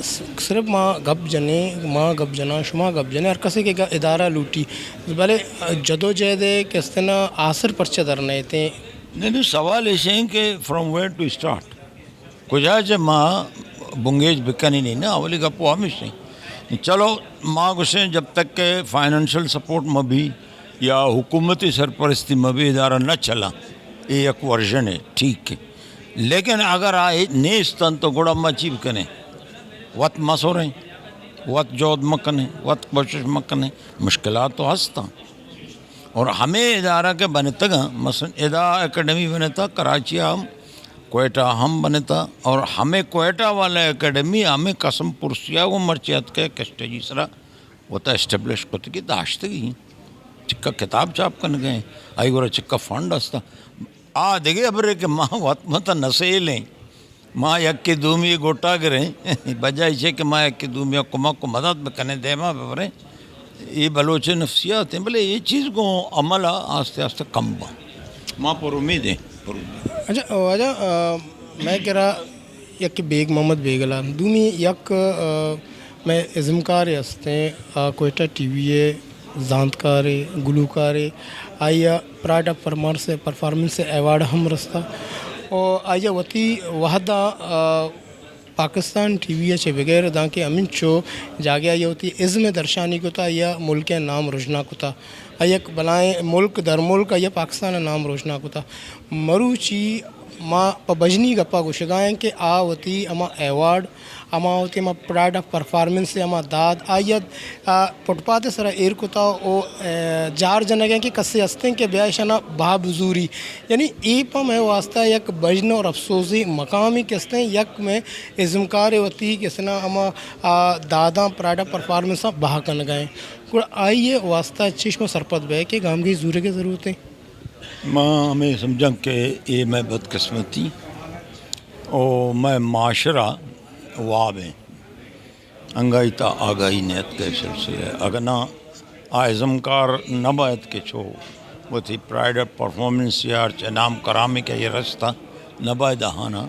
صرف ماں گپ جنے ماں گپ جنا شما گپ جنے ہر کسی کے ادارہ لوٹی بھلے جدو جہد کس طرح آثر پرچہ درنے تھے نہیں سوال ایسے ہیں کہ فرام ویئر ٹو اسٹارٹ کجا جب ماں بنگیج بکنی نہیں نا اولی گپو ہمیش نہیں چلو ماں گسیں جب تک کہ فائنینشل سپورٹ میں بھی یا حکومتی سرپرستی میں بھی ادارہ نہ چلا یہ ایک ورژن ہے ٹھیک ہے لیکن اگر آئے نیستن تو گوڑا مچی بکنے وقت مسو رہیں وقت جود مکنے وقت کوشش مکنے مشکلات تو ہستا اور ہمیں ادارہ کے بنے تگا مثلا ادا اکیڈمی بنے تھا کراچی ہم کوئٹہ ہم بنے تھا اور ہمیں کوئٹہ والے اکیڈمی ہمیں قسم پرسیا وہ مرچیت کے کسٹیجی سرا وہ تا اسٹیبلش کرتے کی داشتگی چکا کتاب چاپ کرنے گئے آئی گورا چکا فنڈ ہستا دیکھے ابرے کہ ماں وقت متا نسیلیں ماں یک کی دومی گوٹا کریں بجائے چھے کہ ماں یک کی دومی کمک کو مدد بکنے دے ماں ببریں یہ بلوچ نفسیات ہیں بلے یہ چیز کو عمل آستے آستے کم با ماں پر امید ہیں اچھا واجہ میں کہہ رہا یک بیگ محمد بیگلا دومی یک میں ازمکار ہستے کوئٹہ ٹی وی ہے زانتکار گلوکار آیا پرائڈ آف پرفارمنس سے ایوارڈ ہم رستا اور آیا وتی وحدہ پاکستان ٹی وی اچھے بغیر داں کے امن چو جاگیا یہ ہوتی عزم درشانی کو تھا یا ملک نام روشنا کو تھا یک بلائیں ملک در ملک یا پاکستان نام روشنا کو تھا مروچی ماں بجنی گپا کو شگائیں کہ آوتی اما ایوارڈ اما ہوتی اما پرائڈ آف پرفارمنس سے اما داد آیت پٹپاتے سرا ایر کو تھا او جار جنگیں کہ کسے ہستیں کہ بیاشنا بہا بزوری یعنی ای پا میں واسطہ یک بجن اور افسوسی مقامی کستے یک میں ازمکار ہوتی کسنا اما داداں پرائڈ آف پرفارمنس بہا کن گئے آئیے واسطہ چشم سرپت بے کہ گام کی زورے کی ضرورت ہے ماں ہمیں سمجھا کہ یہ میں بدقسمتی اور میں معاشرہ واب ہیں انگائی تا آگاہی نیت کے سلسلے اگر نہ آئزمکار نہ باید کے چھو وہ تھی پرائڈ آف پرفارمنس یا نام کرامی کا یہ رستہ نہ باید آنا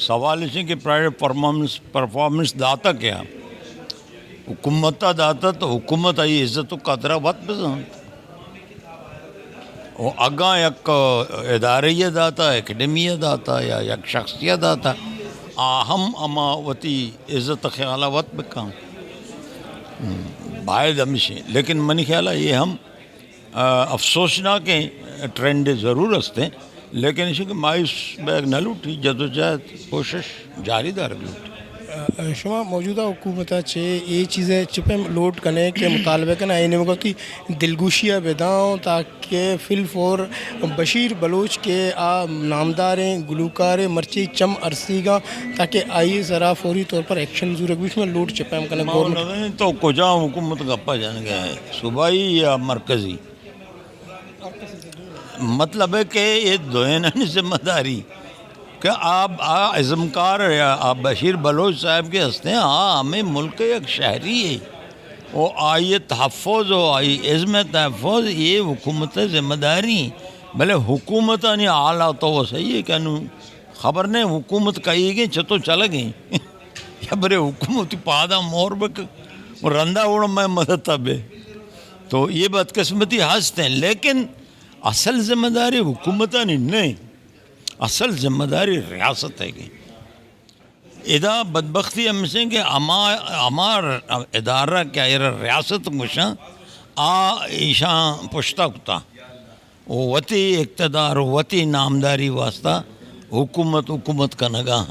سوال اس ہے کہ پرائڈ آف پرفارمنس داتا کیا حکومت داتا تو حکومت آئی عزت و قدرہ وقت بزانت وہ اگاں یک اداریہ داتا اکیڈمیہ داتا یا یک شخصیہ داتا آہم اما وتی عزت خیالہ وقت بکاں باید ہمشی لیکن منی خیالہ یہ ہم افسوسناک ٹرینڈ ضرور ہستے لیکن اسی کہ مایوس بیگ نہ لوٹی جدوجہد کوشش جاری دار لوٹی شما موجودہ حکومت چھے یہ چیزیں چپے لوٹ کرنے کے مطالبے کرنا اینی مگا کہ دلگوشیاں بیداؤں تاکہ فل فور بشیر بلوچ کے نامداریں گلوکاریں مرچی چم عرصی گا تاکہ آئی ذرا فوری طور پر ایکشن ضرور بیچ میں لوٹ چپے ہم کرنے گورنمنٹ تو کجا حکومت گپا جان گیا ہے صوبائی یا مرکزی مطلب ہے کہ یہ دوئنہ ذمہ داری کہ آپ عزمکار یا آپ بشیر بلوچ صاحب کے ہستے ہیں ہمیں ملک ایک شہری ہے وہ آئی تحفظ ہو آئی عزم تحفظ یہ حکومت ذمہ داری بھلے حکومت نہیں اعلیٰ تو وہ صحیح ہے کہ خبر نہیں حکومت کہی گئی چھتو چل گئی یا برے حکومت پادا مور بک رندہ اڑ میں مدد تبے تو یہ بدقسمتی ہستے ہیں لیکن اصل ذمہ داری حکومت نہیں اصل ذمہ داری ریاست ہے گئی ادا بدبختی ہم سے کہ ہمار ادارہ کیا ریاست مشاں ایشاں پشتا کتا وتی اقتدار وتی نامداری واسطہ حکومت کا نگاہ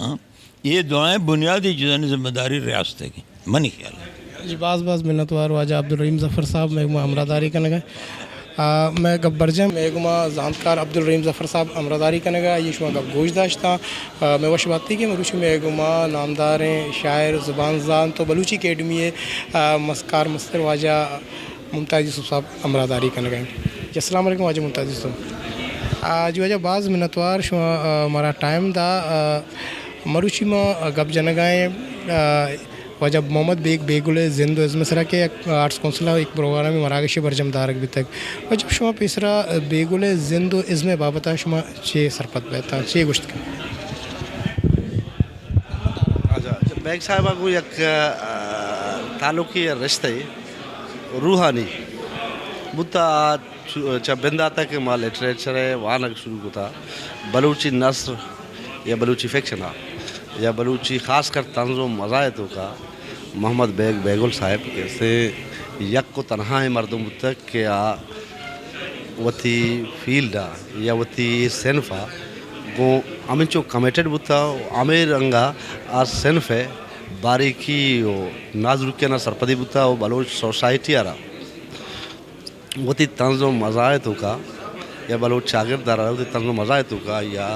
یہ دعائیں بنیادی چیزیں ذمہ داری ریاست ہے گئی منی خیال ہے جی بعض منتوار واجہ عبدالرحیم ظفر صاحب میں امراداری کا نگاہ میں گبر جم میگما زانتکار عبدالرحیم ظفر صاحب امرداری کرنے گا یہ شما گب گوش داشتا میں وش بات تھی کہ میں روشی میگما نامداریں شاعر زبان زان تو بلوچی اکیڈمی ہے مسکار مستر واجہ ممتاز یوسف صاحب امرداری کرنے گئے جی السلام علیکم واجہ ممتاز یوسف جی واجہ بعض منتوار شما ہمارا ٹائم دا مروچی میں گب جنگائیں وجہ محمد بیگل زند از مسرا کے آرٹس کونسل ایک پروگرام میں مراکشی برجم دارک بھی تک اور جب شما پیسرا بیگل زند و از میں بابتا شما چھ سرپت بیتا چھ گشت کا میں بیگ صاحبہ کو یک تعلقی رشتے روحانی بتا بندہ تک ماں لٹریچر ہے وہاں شروع کو تھا بلوچی نثر یا بلوچی فکشن یا بلوچی خاص کر طنز و مزاحتوں کا محمد بیگل صاحب سے یک کو تنہا مردم تک کہ وتی فیلڈا یا وتی صنفا گو امن چو کمیٹڈ بتا امیر انگا آ صنف ہے باریکی و نازرکینا سرپدی بتا و بلوچ سوسائٹی آرا وتی طنز و مزاحتوں کا یا بلوچ شاگرد آرا وتی طنز و مزاحتوں کا یا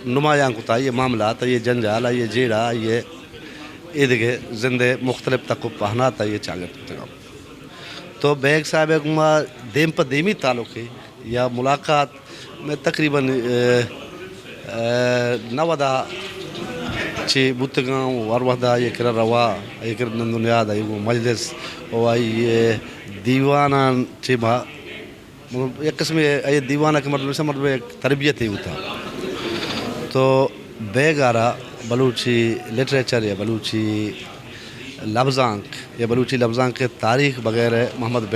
نمایاں کو یہ معاملات یہ جنجال یہ جیڑا یہ ادھے زندے مختلف تک پہنا تھا یہ چاگرد تک تو بیگ صاحب کو دیم پر دیمی تعلق ہے یا ملاقات میں تقریباً نودا چی بوتگاں ورودا یہ کرا روا یہ کر نندنیاد یہ مجلس اور یہ دیوانہ چی با ایک قسم یہ دیوانہ کے مطلب ایک تربیت ہی ہوتا تو بیگ آرا بلوچی لٹریچر یا بلوچی لفظانک یا بلوچی لفظانک کے تاریخ وغیرہ محمد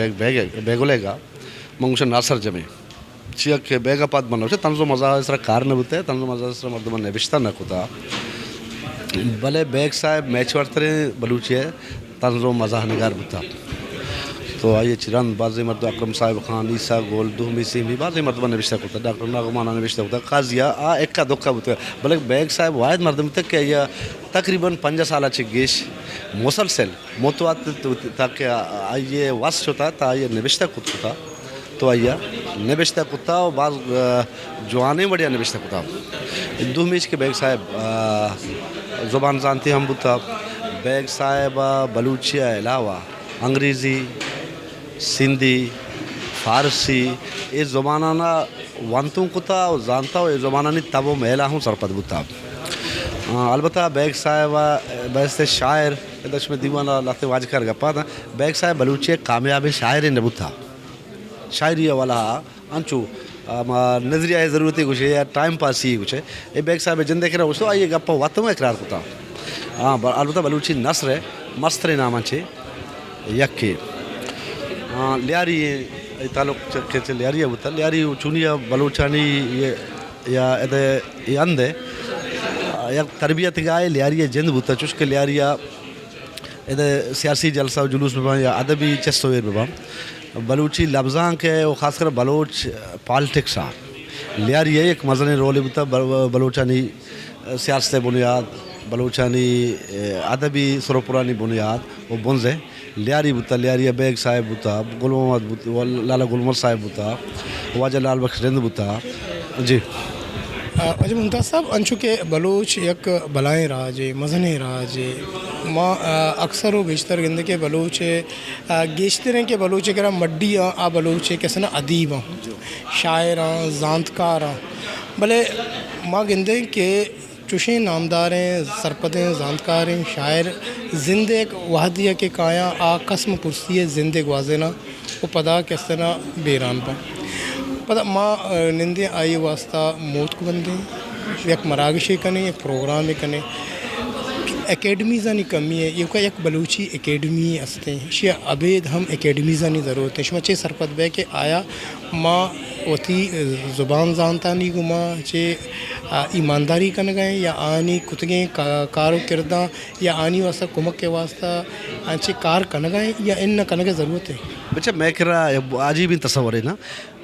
بیگولے گا منگوشن ناصر جمع چیک کے بیگا پات بنو سے طنز و مزاح اس طرح کار نہ ہوتے طنز و مزاح اس طرح مردمان نوشتہ نہ ہوتا بلے بیگ صاحب میچ ورترے بلوچی ہے طنز و مزاح نگار ہوتا تو آئیے چرند بعضی مرد اکرم صاحب خان عیسیٰ گول دومی سیمی بعضی مردمان نوشتہ ہوتا ڈاکٹر ناغمانہ نوشتہ ہوتا قاضیہ ایک کا دکھا ہوتا بلکہ بیگ صاحب واحد مردم تک کہ یہ تقریباً 5 سالہ چگیش مسلسل موتوات تاکہ آئیے واسط ہوتا تا آئیے نوشتہ خود ہوتا تو آئیے نوشتہ کتا و بعض جوانے بڑھیا نوشتہ کتا دو میچ کے بیگ صاحب زبان زانتی ہم بتا بیگ صاحب بلوچی علاوہ انگریزی سندھی فارسی یہ زبانانا وانتوں کتا و زانتا و یہ زبانانی تب و میلہ ہوں سرپد بتا البتہ بیگ صاحب بیستے شاعر دش میں دیوانہ لاتے واج کر گپا تھا بیگ صاحب بلوچی کامیاب شاعر نبوتا شاعری والا انچو نظریہ ضرورت ہی کچھ ہے یا ٹائم پاس ہی کچھ ہے یہ بیگ صاحب جن دیکھ رہا ہے آئیے گپا وقت میں اقرار کتا ہاں البتہ بلوچی نثر ہے مستر نام چھے یکی لیاری تعلق کے لیاری ہوتا لیاری چونیا بلوچانی یا یہ اند ہے یا تربیت گائے لیاری جند ہوتا چوش کے لیاریا سیاسی جلسہ و جلوس میں یا ادبی چستویر میں بلوچی لفظاں کے خاص کر بلوچ پالٹکس لیاری ایک مزن رول ہوتا بلوچانی سیاست بنیاد بلوچانی ادبی سروپرانی بنیاد وہ بنزے لیاری بتا لیاری بیگ صاحب بتا گل محمد لالا گل محمد صاحب بتا واجہ لال بخش رند بتا جی اجی ممتاز صاحب انچو کے بلوچ یک بلائیں راجے مزنے راجے ماں اکثر و بیشتر گندے کے بلوچ گیشتریں کے بلوچ کرا مڈی آ بلوچ کسنا ادیب شاعر زانتکار بلے ماں گندے کے چوشیں نامداریں سرپدیں زانتکاریں شاعر زندے وحدیہ کے کایا آ قسم پرسی زندے گوازینا وہ پدا کسنا بیران پا پتہ ماں نندے آئی واسطہ موت کو بندے یک مراگشے کنے یک پروگرام کنے اکیڈمیزانی کمی ہے یہ یک بلوچی اکیڈمی استے ہیں شیع عبید ہم اکیڈمیزانی ضرورت ہے شما چے سرپد بے کہ آیا ماں وتی زبان زانتانی کو ماں چے ایمانداری کن گئے یا آنی کتگیں کار و کردہ یا آنی واسطہ کمک کے واسطہ چے کار کن گئے یا ان کن گئے ضرورت ہے بچہ میں کر رہا عجیب تصور ہے نا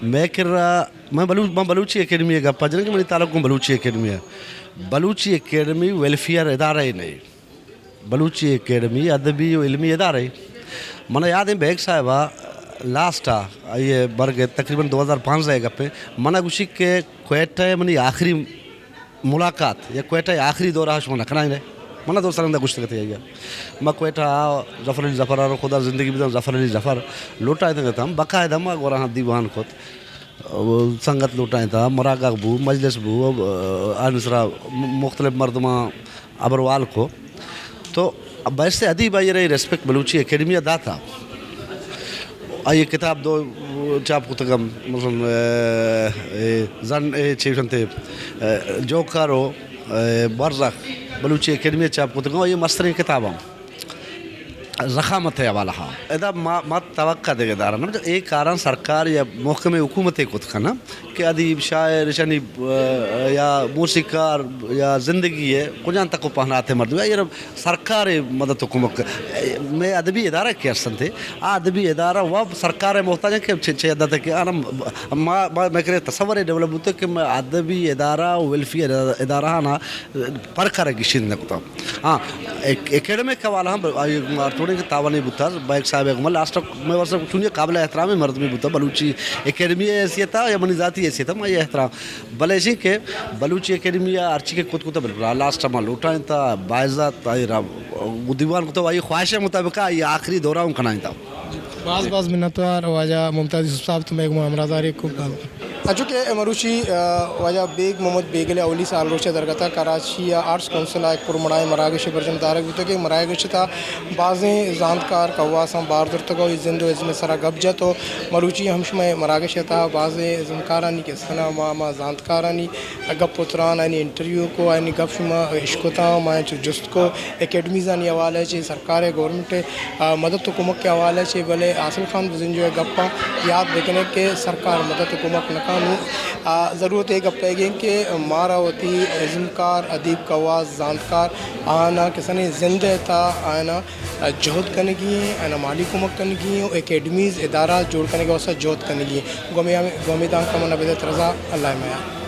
میں کر رہا میں بلوچی اکیڈمی ہے گپا جنہیں کہ میری تعلق میں بلوچی اکیڈمی ہے بلوچی اکیڈمی ویلفیئر ادارہ ہی نہیں بلوچی اکیڈمی ادبی و علمی ادارہ منہ یاد ہے بیگ صاحبہ لاسٹ یہ برگ تقریباً 2005 ہے گپے منہ گوشی کے کوئٹہ منی آخری ملاقات یا کوئٹہ آخری دورہ شما نکنا ہی نہیں منہ دو سرندہ گوشت کرتے ہیں میں کوئٹہ ظفر علی ظفر اور خدا زندگی بھی ظفر علی ظفر لوٹائے تھے ہم باقاعدہ میں گورا دیوان خود سنگت لوٹائے تھا مراغ بو مجلس بو انسرا مختلف مردمہ ابروال کو تو اب ایسے ادیب آئی رہی ریسپیکٹ بلوچی اکیڈمی ادا تھا آئیے کتاب دو چاپ کو تکم مثلا زن چیفن تھے جوکارو برزخ بلوچی اکیڈمی چاپ کو تو یہ مسترین کتاباں زخامت ہے والا ہاں ادا ما توقع دے دارا من ایک کارن سرکار یا محکمہ حکومت کت کھنا کہ ادیب شاعر شنی یا موسیقار یا زندگی ہے کجان تک پہناتے مرد یہ سرکار مدد حکومت میں ادبی ادارہ کیا سن تھے ادبی ادارہ وہ سرکار محتاج ہے کہ چھ عدد کہ انا میں کرے تصور ڈیولپ ہوتا ہے کہ میں ادبی ادارہ ویلفیئر ادارہ نا پر کرے گی شین نکتا ہاں اکیڈمک کا والا ہم تھوڑے کہ تاوانی بتا بائک صاحب اکمل لاسٹ میں ورثہ چونکہ قابل احترام مرد میں بتا بلوچی اکیڈمی حیثیت تھا یا منی ذاتی حیثیت تھا میں یہ احترام بلے اسی کہ بلوچی اکیڈمی یا ارچی کے خود کو تو بالکل لاسٹ میں لوٹائیں تھا باعزت دیوان کو تو وہی خواہش مطابق یہ آخری دورہ ان کھنائیں تھا بعض منتوار واجہ ممتاز صاحب تو میگم امراضاری کو چونکہ مروچی واجہ بیگ محمد بیگل اولی سال روچہ درگتا کراچی یا آرٹس کونسل ایک پرمڑائے مراگش برجم دارک بھی تو کہ مراگش تھا بعضیں زانتکار کواساں باردر تگو زندو از میں سرا گبجہ تو مروچی ہمشمہ مراگش تھا بعضیں زنکارانی کے سنا ماما زانتکارانی گپ پتران اینی انٹرویو کو اینی گپ شما عشقتا مائیں جست کو اکیڈمیزانی حوالے چی سرکار گورنمنٹ مدد حکومت کے حوالے چی بلے حاصل خان بزن جو ہے گپا یاد دیکھنے کہ سرکار مدد حکومت نکانو ضرورت ہے گپے گئیں کہ مارا ہوتی زنکار ادیب کواز زانتکار آنا کسانی زندہ تھا آنا جہد کرنے کی آنا مالی حکومت کرنے کی اکیڈمیز ادارہ جوڑ کرنے کے واسطہ جہد کرنے کی گومیدان کا منع بدت رضا اللہ میاں